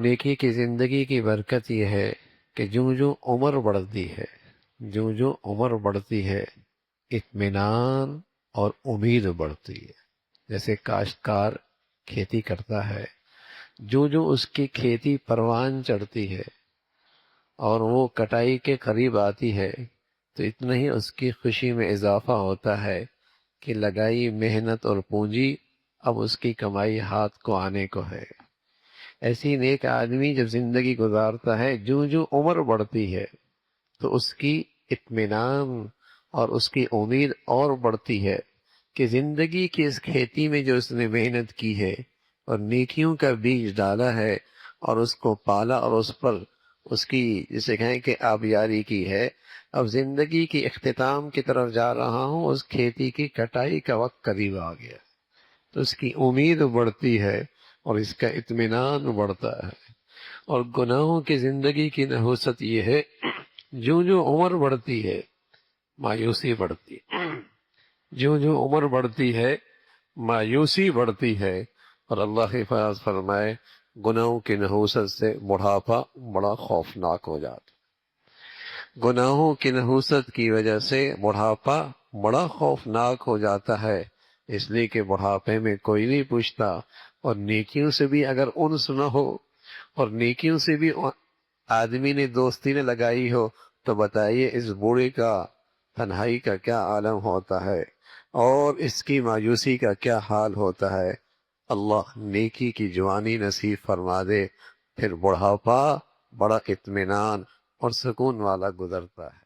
نیکی کی زندگی کی برکت یہ ہے کہ جو عمر بڑھتی ہے، جو عمر بڑھتی ہے، اطمینان اور امید بڑھتی ہے۔ جیسے کاشتکار کھیتی کرتا ہے، جو اس کی کھیتی پروان چڑھتی ہے اور وہ کٹائی کے قریب آتی ہے تو اتنا ہی اس کی خوشی میں اضافہ ہوتا ہے کہ لگائی محنت اور پونجی اب اس کی کمائی ہاتھ کو آنے کو ہے۔ ایسی نیک آدمی جب زندگی گزارتا ہے، جو عمر بڑھتی ہے تو اس کی اطمینان اور اس کی امید اور بڑھتی ہے کہ زندگی کی اس کھیتی میں جو اس نے محنت کی ہے اور نیکیوں کا بیج ڈالا ہے اور اس کو پالا اور اس پر اس کی جسے کہیں کہ آبیاری کی ہے، اب زندگی کی اختتام کی طرف جا رہا ہوں، اس کھیتی کی کٹائی کا وقت قریب آ گیا، تو اس کی امید بڑھتی ہے اور اس کا اطمینان بڑھتا ہے۔ اور گناہوں کی زندگی کی نحوست یہ ہے، جو عمر بڑھتی ہے مایوسی بڑھتی ہے، جو عمر بڑھتی ہے مایوسی بڑھتی ہے، اور اللہ حفاظ فرمائے گناہوں کی نحوست سے بڑھاپا بڑا خوفناک ہو جاتا۔ گناہوں کی نحوست کی وجہ سے بڑھاپا بڑا خوفناک ہو جاتا ہے، اس لیے کہ بڑھاپے میں کوئی نہیں پوچھتا، اور نیکیوں سے بھی اگر انس نہ ہو اور نیکیوں سے بھی آدمی نے دوستی نے لگائی ہو تو بتائیے اس بوڑھے کا تنہائی کا کیا عالم ہوتا ہے اور اس کی مایوسی کا کیا حال ہوتا ہے۔ اللہ نیکی کی جوانی نصیب فرما دے، پھر بڑھاپا بڑا اطمینان اور سکون والا گزرتا ہے۔